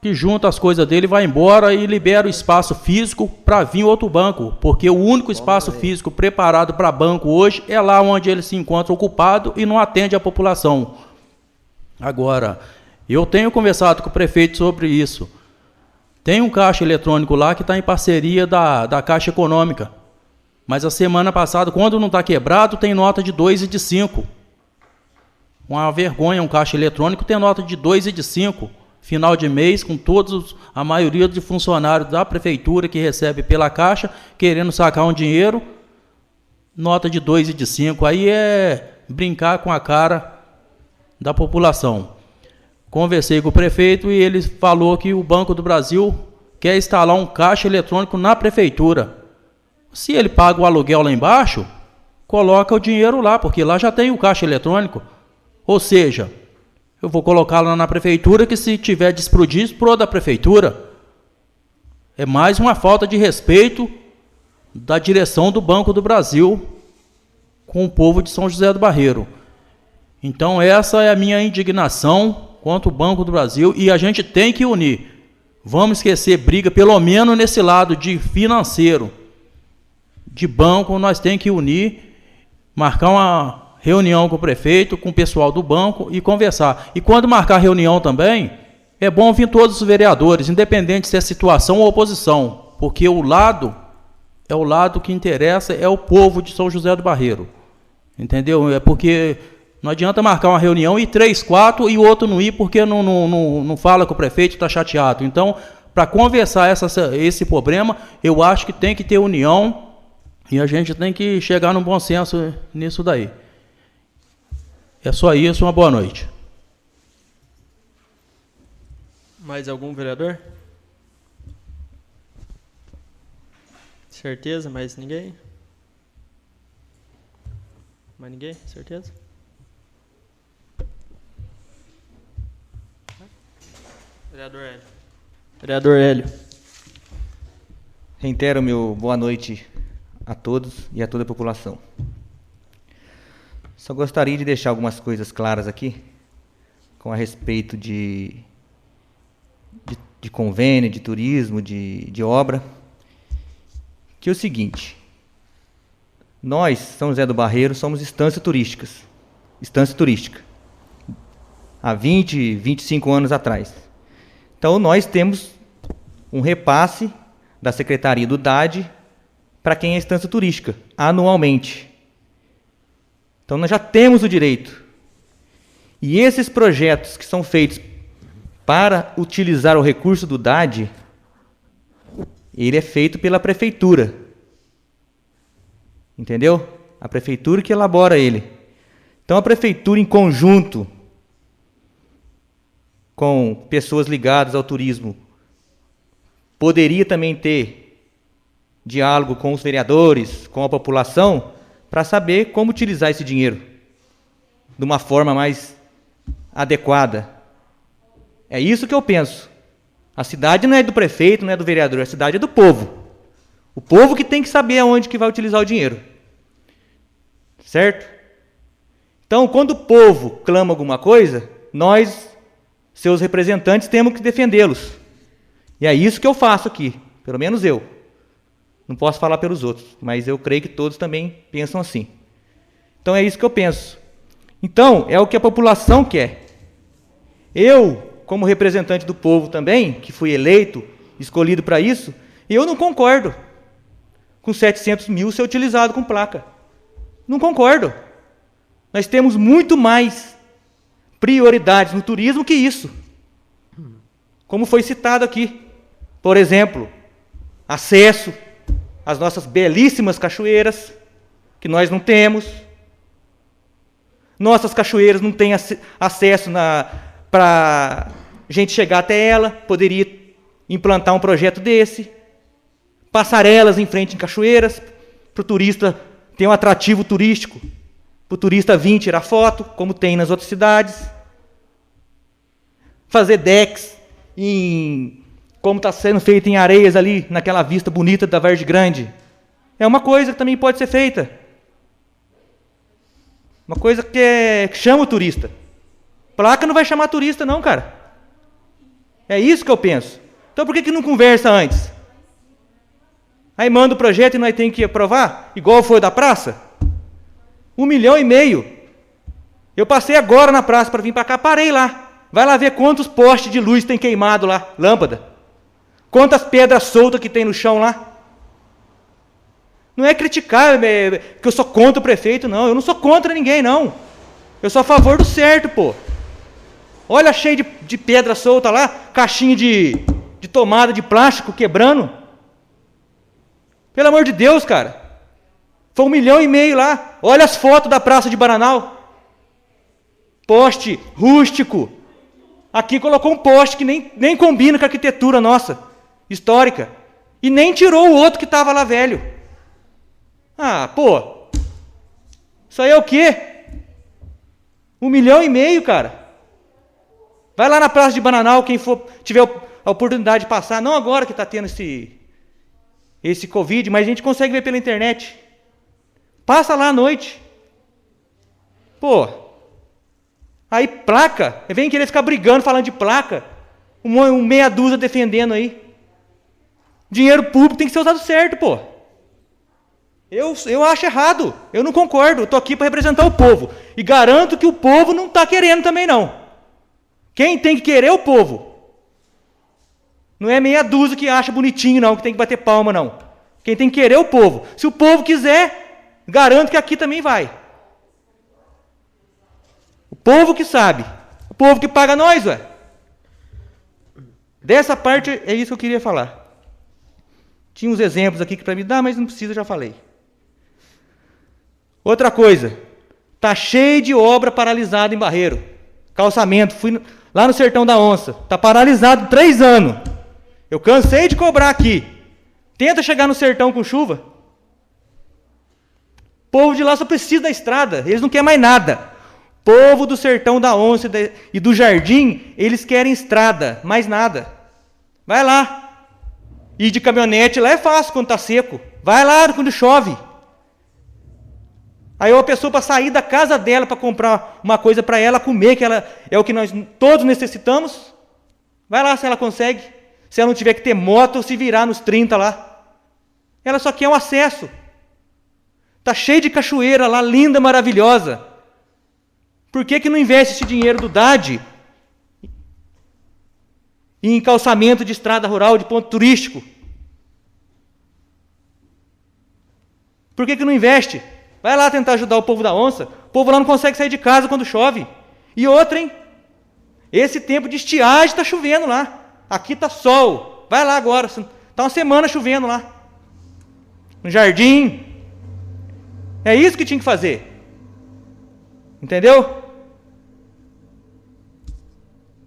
que junta as coisas dele, vai embora e libera o espaço físico para vir outro banco, porque o único espaço físico preparado para banco hoje é lá onde ele se encontra ocupado e não atende a população. Agora, eu tenho conversado com o prefeito sobre isso. Tem um caixa eletrônico lá que está em parceria da Caixa Econômica, mas a semana passada, quando não está quebrado, tem nota de 2 e de 5. Uma vergonha, um caixa eletrônico tem nota de 2 e de 5. Final de mês, com a maioria de funcionários da prefeitura que recebe pela Caixa, querendo sacar um dinheiro, nota de 2 e de 5. Aí é brincar com a cara da população. Conversei com o prefeito e ele falou que o Banco do Brasil quer instalar um caixa eletrônico na prefeitura. Se ele paga o aluguel lá embaixo, coloca o dinheiro lá, porque lá já tem o caixa eletrônico. Ou seja, eu vou colocar lá na prefeitura, que se tiver de explodir, exploda da prefeitura. É mais uma falta de respeito da direção do Banco do Brasil com o povo de São José do Barreiro. Então essa é a minha indignação contra o Banco do Brasil e a gente tem que unir. Vamos esquecer briga, pelo menos nesse lado de financeiro, de banco, nós temos que unir, marcar uma reunião com o prefeito, com o pessoal do banco e conversar. E quando marcar reunião também, é bom vir todos os vereadores, independente se é situação ou oposição, porque o lado que interessa, é o povo de São José do Barreiro. Entendeu? É porque não adianta marcar uma reunião e 3, 4 e o outro não ir porque não fala com o prefeito, está chateado. Então, para conversar esse problema, eu acho que tem que ter união e a gente tem que chegar num bom senso nisso daí. É só isso, uma boa noite.
Mais algum vereador? Certeza? Mais ninguém? Mais ninguém? Certeza? Vereador Hélio. Vereador Hélio.
Reitero meu boa noite a todos e a toda a população. Só gostaria de deixar algumas coisas claras aqui, com a respeito de convênio, de turismo, de obra, que é o seguinte: nós, São José do Barreiro, somos instância turística, há 20, 25 anos atrás. Então, nós temos um repasse da Secretaria do DAD para quem é instância turística, anualmente. Então, nós já temos o direito. E esses projetos que são feitos para utilizar o recurso do DAD, ele é feito pela prefeitura. Entendeu? A prefeitura que elabora ele. Então, a prefeitura, em conjunto com pessoas ligadas ao turismo, poderia também ter diálogo com os vereadores, com a população, para saber como utilizar esse dinheiro de uma forma mais adequada. É isso que eu penso. A cidade não é do prefeito, não é do vereador, a cidade é do povo. O povo que tem que saber aonde que vai utilizar o dinheiro. Certo? Então, quando o povo clama alguma coisa, nós, seus representantes, temos que defendê-los. E é isso que eu faço aqui, pelo menos eu. Não posso falar pelos outros, mas eu creio que todos também pensam assim. Então, é isso que eu penso. Então, é o que a população quer. Eu, como representante do povo também, que fui eleito, escolhido para isso, eu não concordo com 700 mil ser utilizado com placa. Não concordo. Nós temos muito mais prioridades no turismo que isso. Como foi citado aqui. Por exemplo, acesso às nossas belíssimas cachoeiras, que nós não temos. Nossas cachoeiras não têm acesso para a gente chegar até ela. Poderia implantar um projeto desse. Passarelas em frente em cachoeiras, para o turista ter um atrativo turístico, para o turista vir tirar foto, como tem nas outras cidades. Fazer decks, como está sendo feito em Areias ali, naquela vista bonita da Vargem Grande. É uma coisa que também pode ser feita. Uma coisa que chama o turista. Placa não vai chamar turista não, cara. É isso que eu penso. Então por que não conversa antes? Aí manda o projeto e nós temos que aprovar, igual foi o da praça. 1,5 milhão. Eu passei agora na praça para vir para cá, parei lá. Vai lá ver quantos postes de luz tem queimado lá, lâmpada. Quantas pedras soltas que tem no chão lá. Não é criticar que eu sou contra o prefeito, não. Eu não sou contra ninguém, não. Eu sou a favor do certo, pô. Olha, cheio de pedra solta lá, caixinha de tomada de plástico quebrando. Pelo amor de Deus, cara. Foi 1,5 milhão lá. Olha as fotos da Praça de Bananal. Poste rústico. Aqui colocou um poste que nem combina com a arquitetura nossa, histórica. E nem tirou o outro que estava lá velho. Ah, pô. Isso aí é o quê? 1,5 milhão, cara. Vai lá na Praça de Bananal, quem for tiver a oportunidade de passar. Não agora que está tendo esse Covid, mas a gente consegue ver pela internet. Passa lá à noite. Pô. Aí placa, vem querer ficar brigando, falando de placa. Meia dúzia defendendo aí. Dinheiro público tem que ser usado certo, pô. Eu acho errado. Eu não concordo. Eu estou aqui para representar o povo. E garanto que o povo não está querendo também, não. Quem tem que querer é o povo. Não é meia dúzia que acha bonitinho, não, que tem que bater palma, não. Quem tem que querer é o povo. Se o povo quiser, garanto que aqui também vai. O povo que sabe. O povo que paga nós, ué. Dessa parte é isso que eu queria falar. Tinha uns exemplos aqui que para me dar, mas não precisa, já falei. Outra coisa. Está cheio de obra paralisada em Barreiro. Calçamento. Fui lá no Sertão da Onça. Está paralisado 3 anos. Eu cansei de cobrar aqui. Tenta chegar no sertão com chuva. O povo de lá só precisa da estrada. Eles não querem mais nada. O povo do Sertão da Onça e do Jardim, eles querem estrada, mais nada. Vai lá. Ir de caminhonete lá é fácil quando está seco. Vai lá quando chove. Aí uma pessoa para sair da casa dela para comprar uma coisa para ela comer, que é o que nós todos necessitamos. Vai lá se ela consegue. Se ela não tiver que ter moto, se virar nos 30 lá. Ela só quer um acesso. Está cheio de cachoeira lá, linda, maravilhosa. Por que não investe esse dinheiro do DAD em calçamento de estrada rural, de ponto turístico? Por que não investe? Vai lá tentar ajudar o povo da Onça. O povo lá não consegue sair de casa quando chove. E outra, hein? Esse tempo de estiagem está chovendo lá. Aqui está sol. Vai lá agora. Está uma semana chovendo lá. No jardim. É isso que tinha que fazer. Entendeu?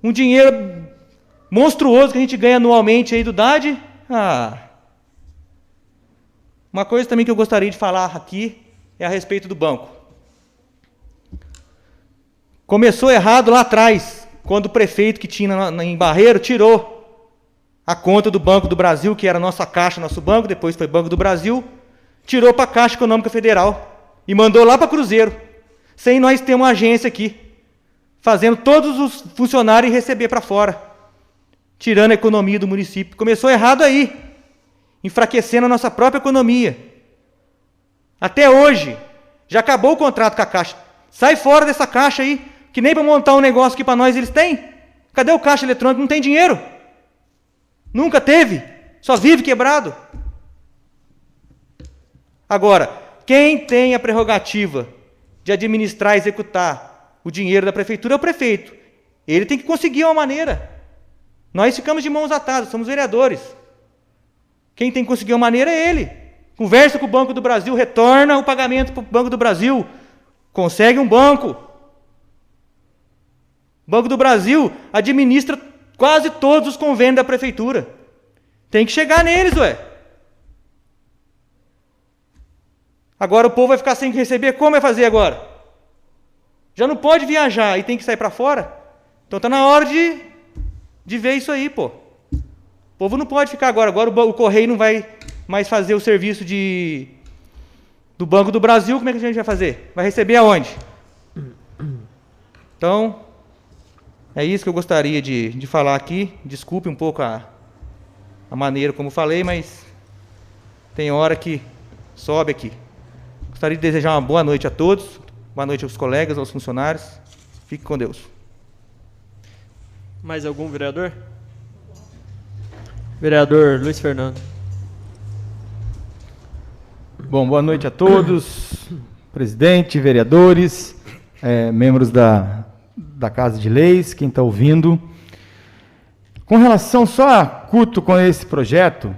Um dinheiro monstruoso que a gente ganha anualmente aí do DAD. Uma coisa também que eu gostaria de falar aqui é a respeito do banco. Começou errado lá atrás, quando o prefeito que tinha em Barreiro tirou a conta do Banco do Brasil, que era nossa Caixa, nosso banco, depois foi Banco do Brasil, tirou para a Caixa Econômica Federal e mandou lá para Cruzeiro, sem nós ter uma agência aqui, fazendo todos os funcionários receber para fora, tirando a economia do município. Começou errado aí, enfraquecendo a nossa própria economia. Até hoje, já acabou o contrato com a Caixa. Sai fora dessa Caixa aí, que nem para montar um negócio aqui para nós eles têm. Cadê o caixa eletrônico? Não tem dinheiro. Nunca teve. Só vive quebrado. Agora, quem tem a prerrogativa de administrar e executar o dinheiro da prefeitura é o prefeito. Ele tem que conseguir uma maneira. Nós ficamos de mãos atadas, somos vereadores. Quem tem que conseguir uma maneira é ele. Conversa com o Banco do Brasil, retorna o pagamento para o Banco do Brasil. Consegue um banco. O Banco do Brasil administra quase todos os convênios da prefeitura. Tem que chegar neles, ué. Agora o povo vai ficar sem receber, como vai fazer agora? Já não pode viajar e tem que sair para fora? Então está na hora de ver isso aí, pô. O povo não pode ficar agora. Agora o Correio não vai mais fazer o serviço do Banco do Brasil. Como é que a gente vai fazer? Vai receber aonde? Então, é isso que eu gostaria de falar aqui. Desculpe um pouco a maneira como falei, mas tem hora que sobe aqui. Gostaria de desejar uma boa noite a todos. Boa noite aos colegas, aos funcionários. Fique com Deus.
Mais algum vereador? Vereador Luiz Fernando.
Bom, boa noite a todos, presidente, vereadores, membros da Casa de Leis, quem está ouvindo. Com relação só curto com esse projeto,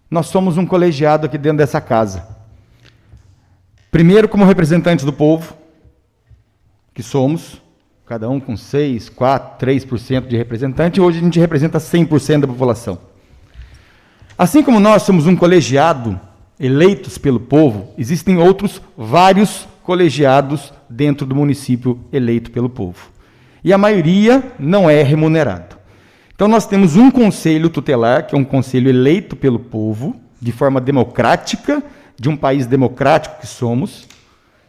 nós somos um colegiado aqui dentro dessa casa. Primeiro, como representantes do povo, que somos, cada um com 6, 4, 3% de representante, hoje a gente representa 100% da população. Assim como nós somos um colegiado eleitos pelo povo, existem outros vários colegiados dentro do município eleito pelo povo. E a maioria não é remunerado. Então nós temos um conselho tutelar, que é um conselho eleito pelo povo, de forma democrática, de um país democrático que somos,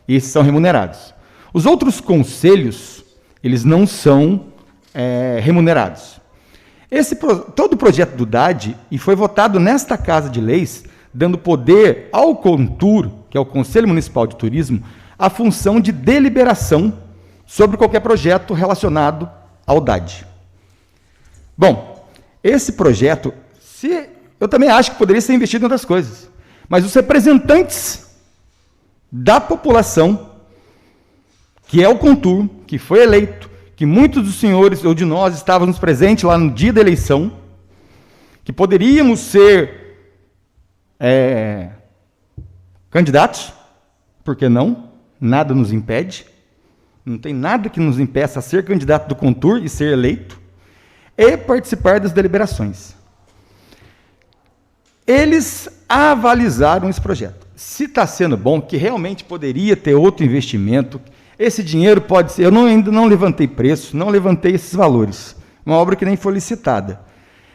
e esses são remunerados. Os outros conselhos, eles não são remunerados. Todo o projeto do DAD, e foi votado nesta Casa de Leis, dando poder ao CONTUR, que é o Conselho Municipal de Turismo, a função de deliberação sobre qualquer projeto relacionado ao DAD. Bom, esse projeto, eu também acho que poderia ser investido em outras coisas, mas os representantes da população, que é o CONTUR, que foi eleito, que muitos dos senhores ou de nós estávamos presentes lá no dia da eleição, que poderíamos ser candidatos, por que não? Nada nos impede, não tem nada que nos impeça a ser candidato do CONTUR e ser eleito, e participar das deliberações. Eles avalizaram esse projeto. Se está sendo bom, que realmente poderia ter outro investimento, esse dinheiro pode ser... Eu ainda não levantei preço, não levantei esses valores. Uma obra que nem foi licitada.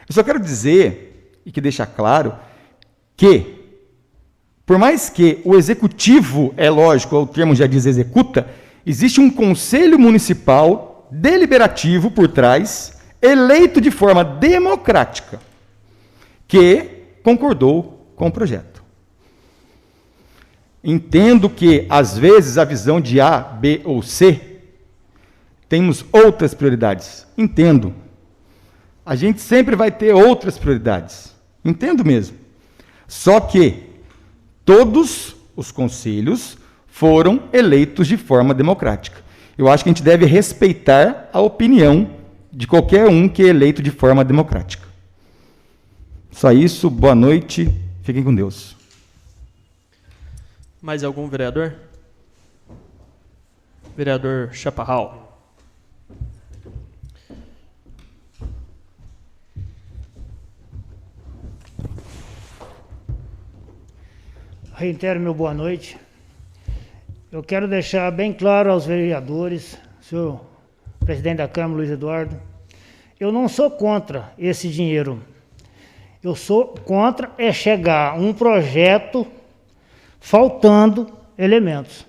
Eu só quero dizer, e que deixar claro, que, por mais que o executivo, é lógico, o termo já diz executa, existe um conselho municipal deliberativo por trás, eleito de forma democrática, que concordou com o projeto. Entendo que, às vezes, a visão de A, B ou C, temos outras prioridades. Entendo. A gente sempre vai ter outras prioridades. Entendo mesmo. Só que todos os conselhos foram eleitos de forma democrática. Eu acho que a gente deve respeitar a opinião de qualquer um que é eleito de forma democrática. Só isso, boa noite, fiquem com Deus.
Mais algum vereador? Vereador Chaparral.
Reitero meu boa noite. Eu quero deixar bem claro aos vereadores, senhor presidente da Câmara, Luiz Eduardo, eu não sou contra esse dinheiro. Eu sou contra chegar um projeto faltando elementos.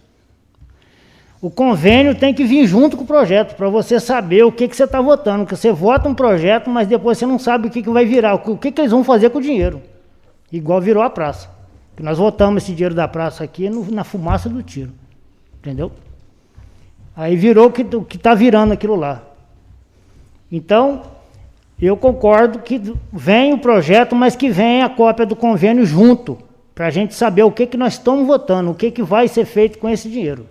O convênio tem que vir junto com o projeto, para você saber o que você está votando. Porque você vota um projeto, mas depois você não sabe o que vai virar, o que eles vão fazer com o dinheiro. Igual virou a praça. Que nós votamos esse dinheiro da praça aqui na fumaça do tiro. Entendeu? Aí virou o que está virando aquilo lá. Então, eu concordo que venha o projeto, mas que venha a cópia do convênio junto, para a gente saber o que nós estamos votando, o que vai ser feito com esse dinheiro.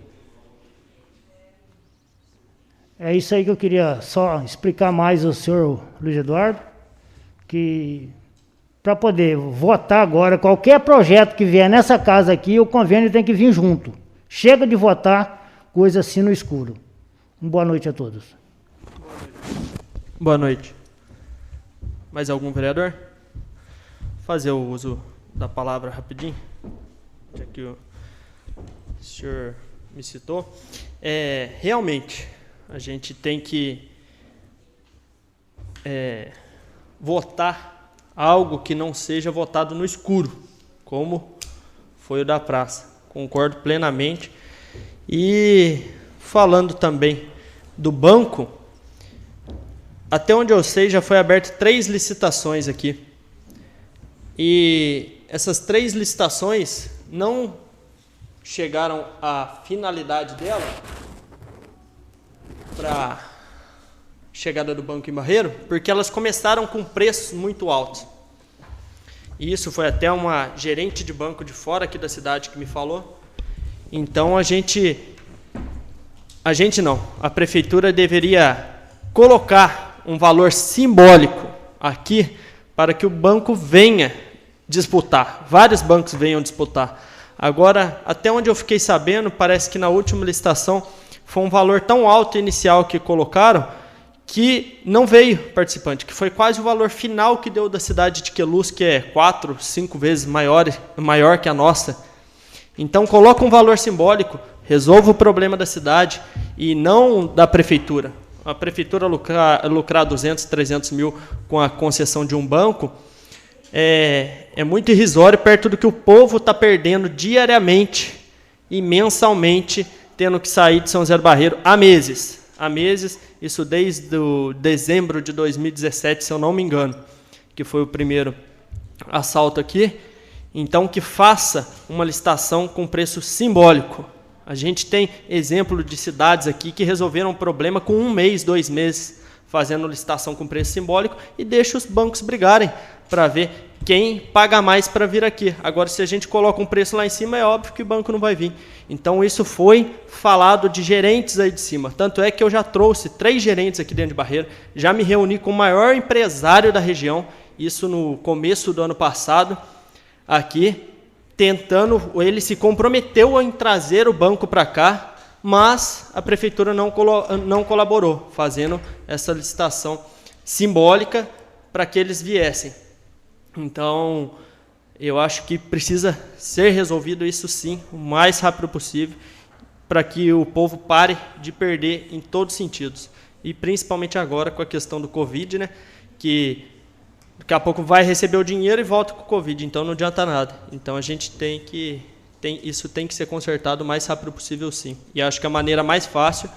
É isso aí que eu queria só explicar mais ao senhor Luiz Eduardo, que para poder votar agora, qualquer projeto que vier nessa casa aqui, o convênio tem que vir junto. Chega de votar coisa assim no escuro. Boa noite a todos.
Boa noite. Mais algum vereador? Fazer o uso da palavra rapidinho, já que o senhor me citou. Realmente, a gente tem que votar algo que não seja votado no escuro, como foi o da praça. Concordo plenamente. E falando também do banco, até onde eu sei, já foi aberto 3 licitações aqui. E essas 3 licitações não chegaram à finalidade dela para chegada do banco em Barreiro, porque elas começaram com preços muito altos. E isso foi até uma gerente de banco de fora aqui da cidade que me falou. Então a prefeitura deveria colocar um valor simbólico aqui para que o banco venha disputar, vários bancos venham disputar. Agora, até onde eu fiquei sabendo, parece que na última licitação foi um valor tão alto inicial que colocaram que não veio participante, que foi quase o valor final que deu da cidade de Queluz, que é 4, 5 vezes maior que a nossa. Então, coloca um valor simbólico, resolva o problema da cidade e não da prefeitura. A prefeitura lucrar 200, 300 mil com a concessão de um banco é muito irrisório perto do que o povo está perdendo diariamente e mensalmente, tendo que sair de São José do Barreiro há meses, isso desde dezembro de 2017, se eu não me engano, que foi o primeiro assalto aqui. Então, que faça uma licitação com preço simbólico. A gente tem exemplo de cidades aqui que resolveram o problema com 1 mês, 2 meses, fazendo licitação com preço simbólico e deixa os bancos brigarem para ver quem paga mais para vir aqui. Agora, se a gente coloca um preço lá em cima, é óbvio que o banco não vai vir. Então, isso foi falado de gerentes aí de cima. Tanto é que eu já trouxe 3 gerentes aqui dentro de Barreiro, já me reuni com o maior empresário da região, isso no começo do ano passado, aqui, ele se comprometeu em trazer o banco para cá, mas a prefeitura não colaborou, fazendo essa licitação simbólica para que eles viessem. Então, eu acho que precisa ser resolvido isso sim, o mais rápido possível, para que o povo pare de perder em todos os sentidos. E principalmente agora com a questão do Covid, né, que daqui a pouco vai receber o dinheiro e volta com o Covid, então não adianta nada. Então a gente isso tem que ser consertado o mais rápido possível, sim. E acho que a maneira mais fácil,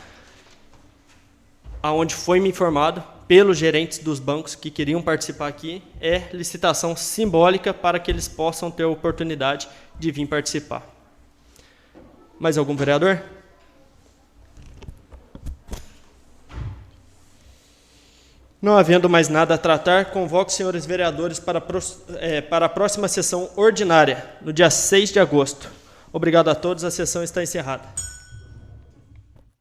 aonde foi me informado pelos gerentes dos bancos que queriam participar aqui, é licitação simbólica para que eles possam ter a oportunidade de vir participar. Mais algum vereador? Não havendo mais nada a tratar, convoco os senhores vereadores para a próxima sessão ordinária, no dia 6 de agosto. Obrigado a todos, a sessão está encerrada.